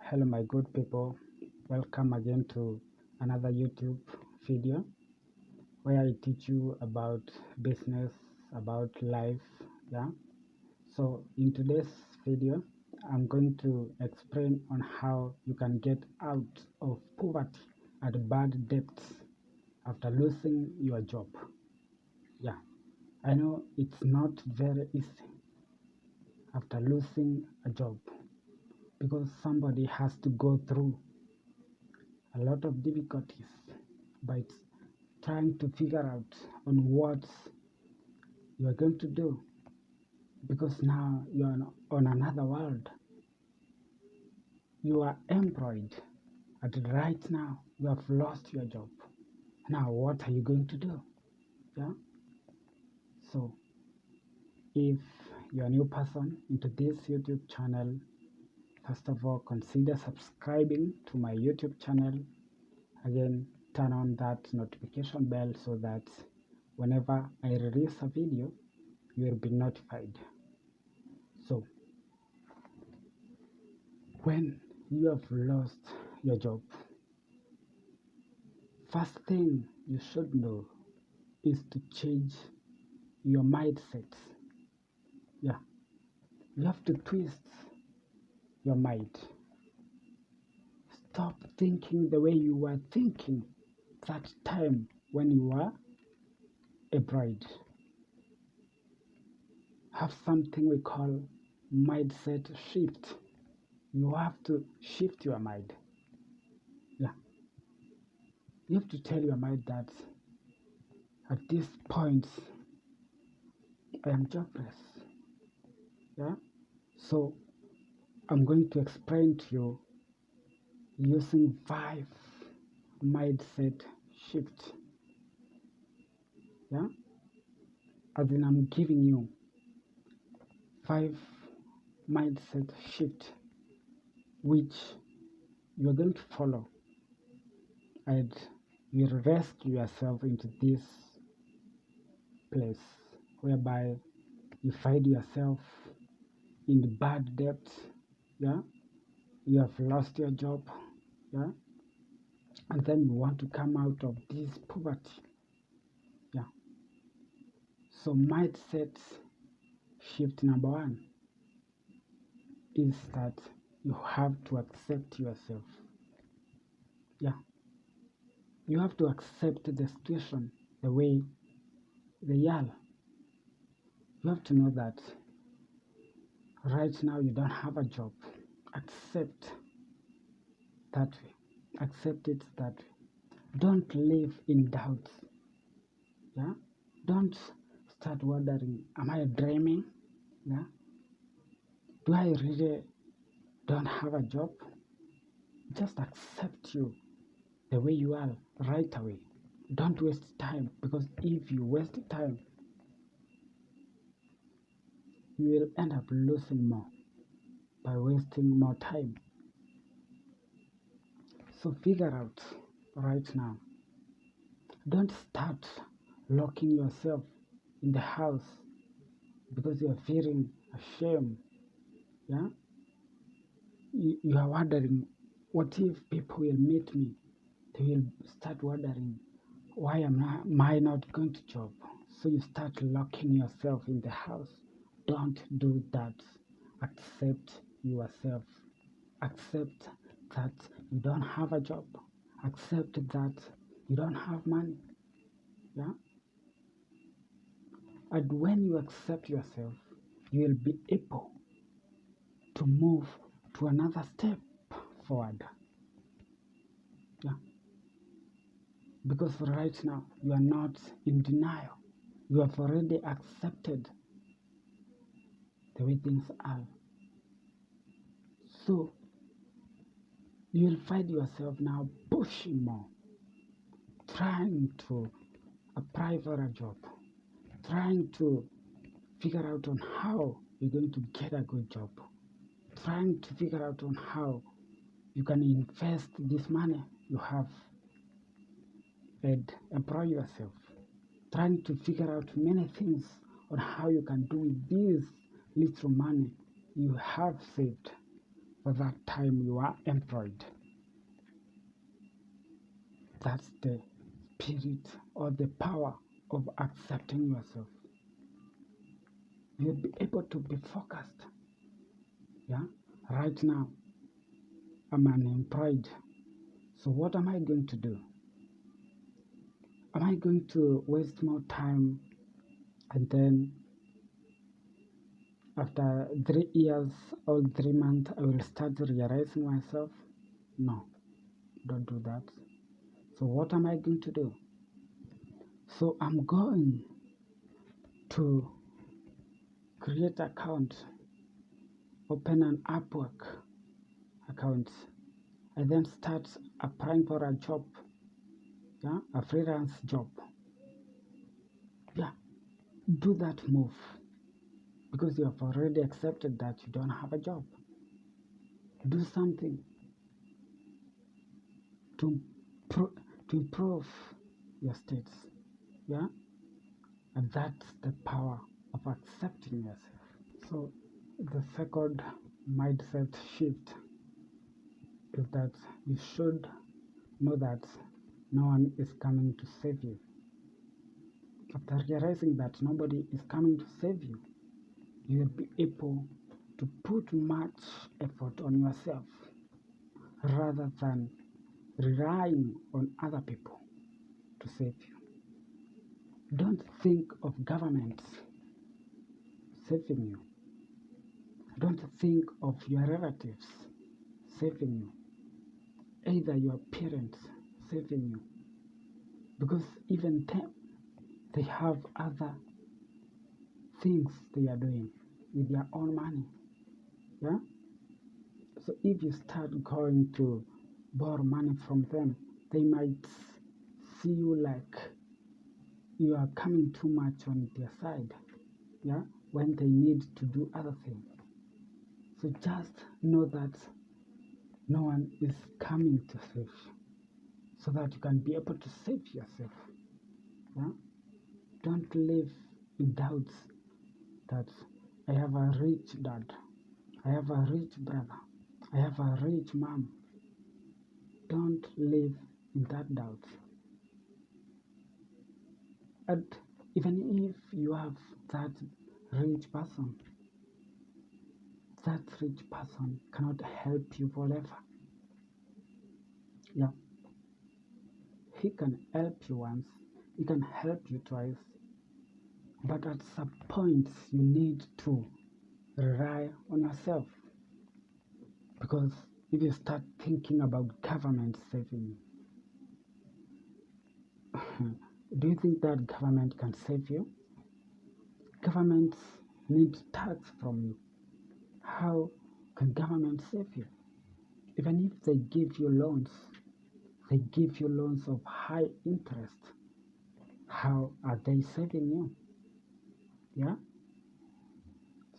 Hello my good people, welcome again to another YouTube video where I teach you about business, about life. Yeah, so in today's video I'm going to explain on how you can get out of poverty and bad debts after losing your job. Yeah, I know it's not very easy after losing a job because somebody has to go through a lot of difficulties by trying to figure out on what you are going to do, because now you are on another world. You are employed, and right now you have lost your job. Now what are you going to do? Yeah, so if you're a new person into this YouTube channel, first of all consider subscribing to my YouTube channel. Again, turn on that notification bell so that whenever I release a video you will be notified. So when you have lost your job, first thing you should know is to change your mindset. Yeah, you have to twist your mind. Stop thinking the way you were thinking that time when you were a bride. Have something we call mindset shift. You have to shift your mind. Yeah, you have to tell your mind that at this point I am jobless. Yeah, so I'm going to explain to you using 5 mindset shift. Yeah, as in I'm giving you 5 mindset shift which you're going to follow, and you'll rescue yourself into this place whereby you find yourself in bad debt. Yeah, you have lost your job. Yeah, and then you want to come out of this poverty. Yeah, so mindset shift number 1 is that you have to accept yourself. Yeah, you have to accept the situation the way they are. You have to know that right now you don't have a job. Accept that way. Accept it that way. Don't live in doubt. Yeah, don't start wondering, am I dreaming? Yeah, do I really don't have a job? Just accept you the way you are right away. Don't waste time, because if you waste time you will end up losing more by wasting more time. So figure out right now. Don't start locking yourself in the house because you are feeling ashamed. Yeah, you are wondering, what if people will meet me? They will start wondering, why am I not going to job? So you start locking yourself in the house. Don't do that. Accept yourself. Accept that you don't have a job. Accept that you don't have money. Yeah, and when you accept yourself, you will be able to move to another step forward. Yeah, because right now you are not in denial. You have already accepted the way things are. So you will find yourself now pushing more, trying to apply for a job, trying to figure out on how you're going to get a good job, trying to figure out on how you can invest this money you have and employ yourself, trying to figure out many things on how you can do with this little money you have saved for that time you are employed. That's the spirit or the power of accepting yourself. You'll be able to be focused. Yeah, right now I'm unemployed. So what am I going to do? Am I going to waste more time and then after 3 years or 3 months I will start realizing myself? No, don't do that. So what am I going to do? So I'm going to create account, open an Upwork account. I then start applying for a job, yeah, a freelance job. Yeah, do that move because you have already accepted that you don't have a job. Do something to improve your status, yeah, and that's the power of accepting yourself. So the second mindset shift is that you should know that no one is coming to save you. After realizing that nobody is coming to save you, you will be able to put much effort on yourself rather than relying on other people to save you. Don't think of governments saving you. Don't think of your relatives saving you, either your parents saving you, because even them, they have other things they are doing with their own money. Yeah? So if you start going to borrow money from them, they might see you like you are coming too much on their side, yeah, when they need to do other things. So just know that no one is coming to save you, so that you can be able to save yourself. Yeah? Don't live in doubts that I have a rich dad, I have a rich brother, I have a rich mom. Don't live in that doubt. And even if you have that rich person, that rich person cannot help you forever. Yeah. He can help you once, he can help you twice, but at some point you need to rely on yourself. Because if you start thinking about government saving you, do you think that government can save you? Governments need tax from you. How can government save you? Even if they give you loans, they give you loans of high interest. How are they saving you? Yeah?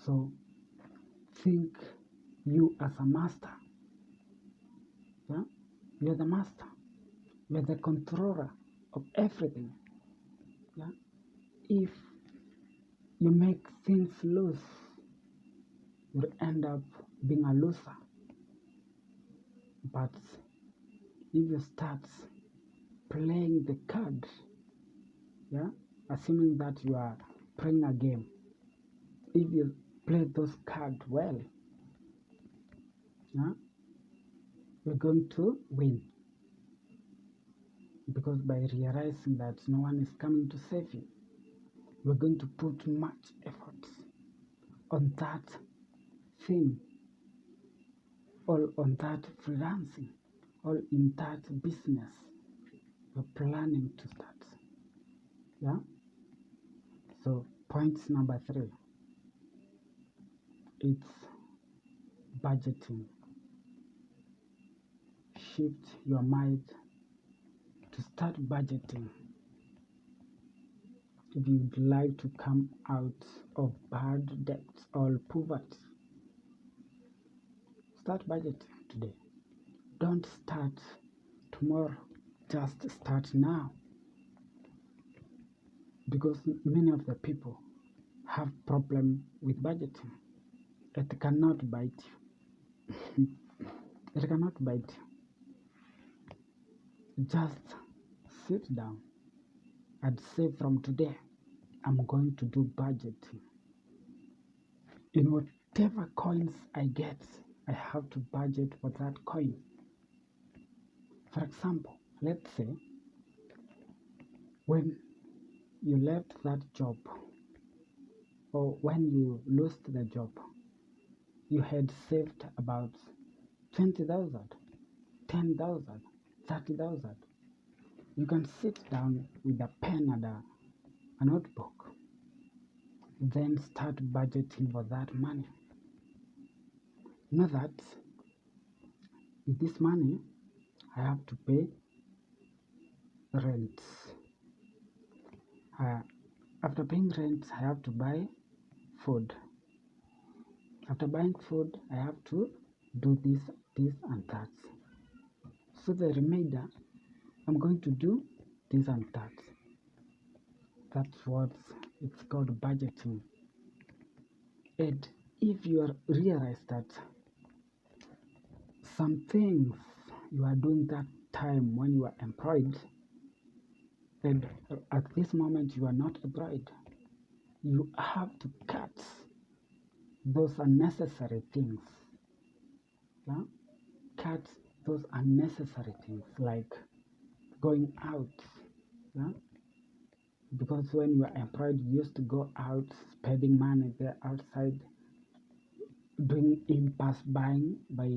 So think you as a master. Yeah? You're the master. You're the controller of everything. Yeah? If you make things loose, you'll end up being a loser. But if you start playing the cards, yeah, assuming that you are playing a game, if you play those cards well, yeah, you're going to win. Because by realizing that no one is coming to save you, you're going to put much effort on that thing, or on that freelancing, or in that business you're planning to start. Yeah? So point number 3, it's budgeting. Shift your mind to start budgeting. If you'd like to come out of bad debts or poverty, start budgeting today. Don't start tomorrow, just start now. Because many of the people have problem with budgeting. It cannot bite you. It cannot bite you. Just sit down and say, from today, I'm going to do budgeting. In whatever coins I get, I have to budget for that coin. For example, let's say when you left that job or when you lost the job, you had saved about 20,000, 10,000, 30,000. You can sit down with a pen and a notebook, then start budgeting for that money. You know that with this money, I have to pay rent. After paying rent, I have to buy food. After buying food, I have to do this, and that. So the remainder, I'm going to do this and that. That's what it's called budgeting. And if you realize that some things you are doing that time when you are employed, and at this moment you are not employed, you have to cut those unnecessary things. Yeah? Cut those unnecessary things like going out. Yeah? Because when you are employed, you used to go out spending money there outside, doing impulse buying by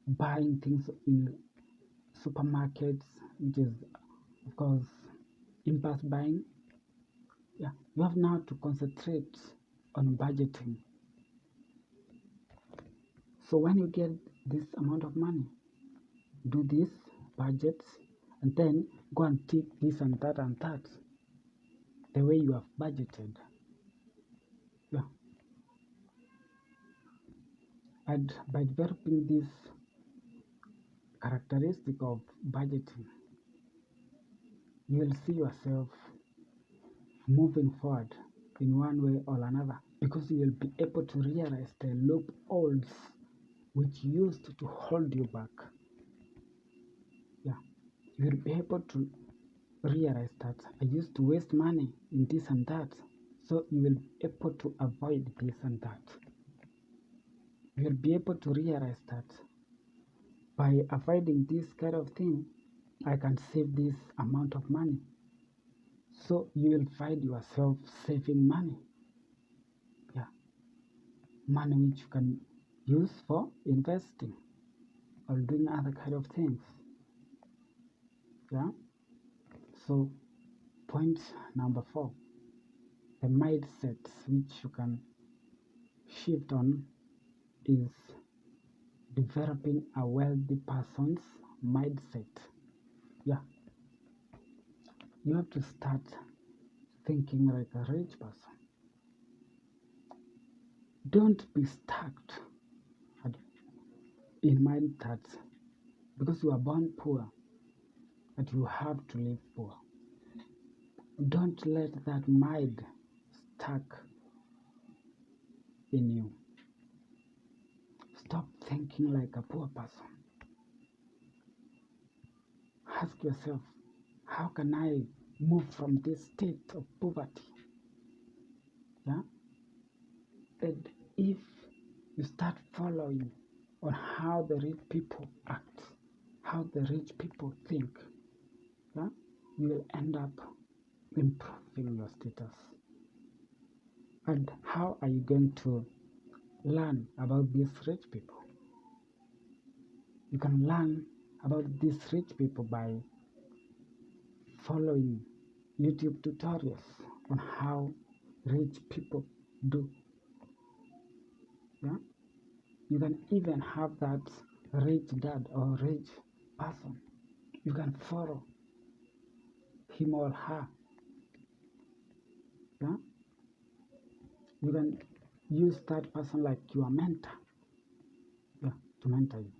buying things in supermarkets, which is, of course, impulse buying. Yeah, you have now to concentrate on budgeting. So when you get this amount of money, do this budget, and then go and take this and that the way you have budgeted. Yeah. And by developing this characteristic of budgeting, you will see yourself moving forward in one way or another, because you will be able to realize the loopholes which used to hold you back. Yeah, you will be able to realize that I used to waste money in this and that, so you will be able to avoid this and that. You will be able to realize that by avoiding this kind of thing, I can save this amount of money. So you will find yourself saving money. Yeah, money which you can use for investing or doing other kind of things. Yeah. So point number 4, the mindset which you can shift on is developing a wealthy person's mindset. Yeah, you have to start thinking like a rich person. Don't be stuck in mind that because you are born poor that you have to live poor. Don't let that mind stuck in you. Stop thinking like a poor person. Ask yourself, how can I move from this state of poverty? Yeah? And if you start following on how the rich people act, how the rich people think, yeah, you will end up improving your status. And how are you going to learn about these rich people? You can learn about these rich people by following YouTube tutorials on how rich people do. Yeah? You can even have that rich dad or rich person. You can follow him or her. Yeah? You can use that person like your mentor. Yeah, to mentor you.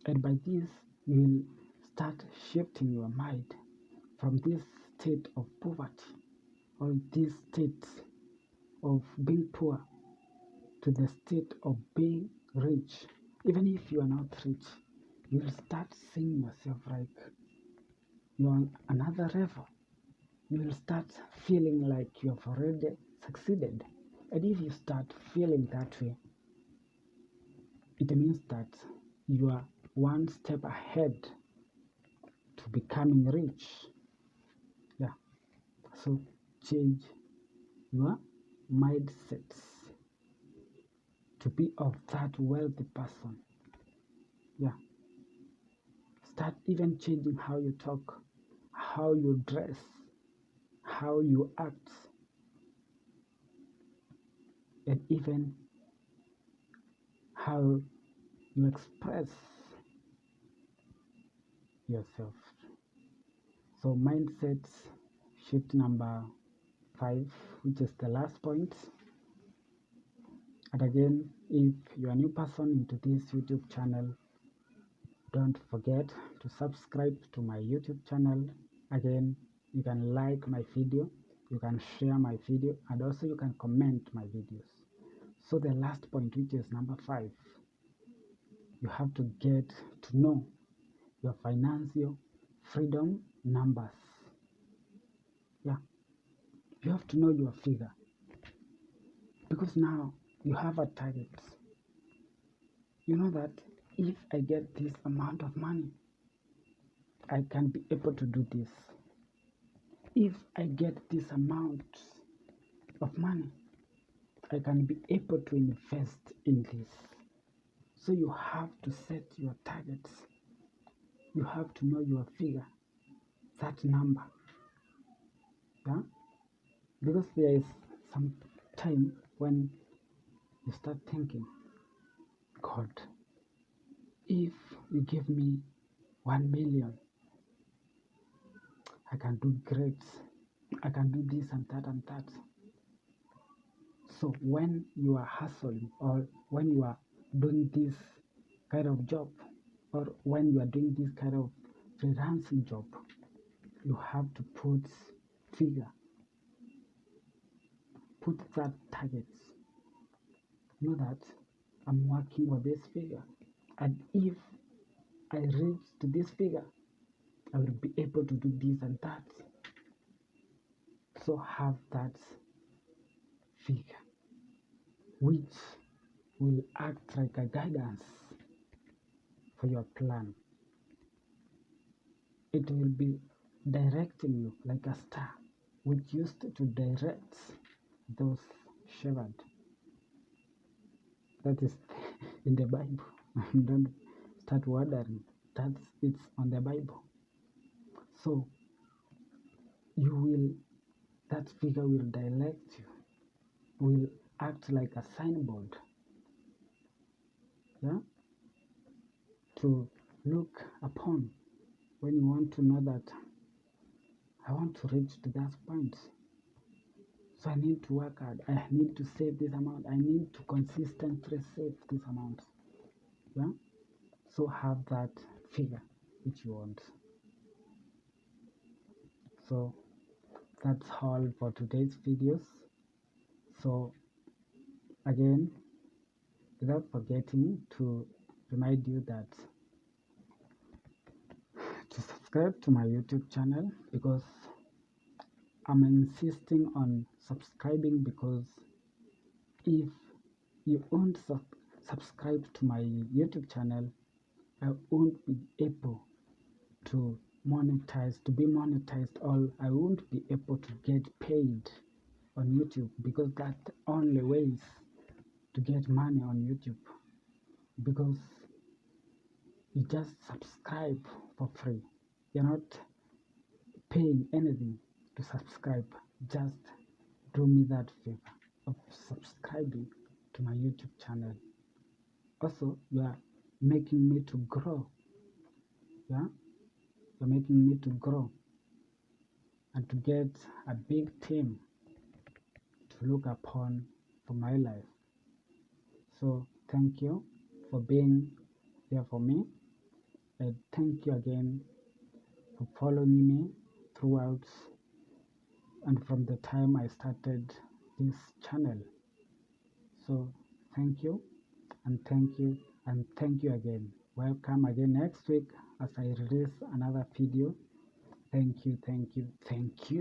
And by this, you will start shifting your mind from this state of poverty or this state of being poor to the state of being rich. Even if you are not rich, you will start seeing yourself like you're on another level. You will start feeling like you have already succeeded. And if you start feeling that way, it means that you are one step ahead to becoming rich. Yeah. So change your mindsets to be of that wealthy person. Yeah. Start even changing how you talk, how you dress, how you act, and even how you express yourself. So mindset shift number 5, which is the last point. And again, if you're a new person into this YouTube channel, don't forget to subscribe to my YouTube channel. Again, you can like my video, you can share my video, and also you can comment my videos. So the last point, which is number 5, you have to get to know your financial freedom numbers. Yeah, you have to know your figure, because now you have a target. You know that if I get this amount of money, I can be able to do this. If I get this amount of money, I can be able to invest in this. So you have to set your targets. You have to know your figure, that number. Yeah? Because there is some time when you start thinking, God, if you give me 1 million, I can do great. I can do this and that and that. So when you are hustling, or when you are doing this kind of job, or when you are doing this kind of freelancing job, you have to put figure, put that targets. Know that I'm working for this figure, and if I reach to this figure, I will be able to do this and that. So have that figure, which will act like a guidance for your plan. It will be directing you like a star, which used to direct those shepherds. That is in the Bible. Don't start wondering. It's on the Bible. So that figure will direct you, will act like a signboard, yeah, to look upon when you want to know that I want to reach to that point. So I need to work hard. I need to save this amount. I need to consistently save this amount. Yeah. So have that figure which you want. So that's all for today's videos. So again, without forgetting to remind you that to subscribe to my YouTube channel, because I'm insisting on subscribing, because if you won't subscribe to my YouTube channel, I won't be able to be monetized, or I won't be able to get paid on YouTube, because that's the only ways to get money on YouTube, because you just subscribe for free. You're not paying anything to subscribe. Just do me that favor of subscribing to my YouTube channel. Also, you are making me to grow. Yeah, you're making me to grow and to get a big team to look upon for my life. So thank you for being there for me, and thank you again for following me throughout and from the time I started this channel. So Thank you, and thank you, and thank you again. Welcome again next week as I release another video. Thank you, thank you, thank you.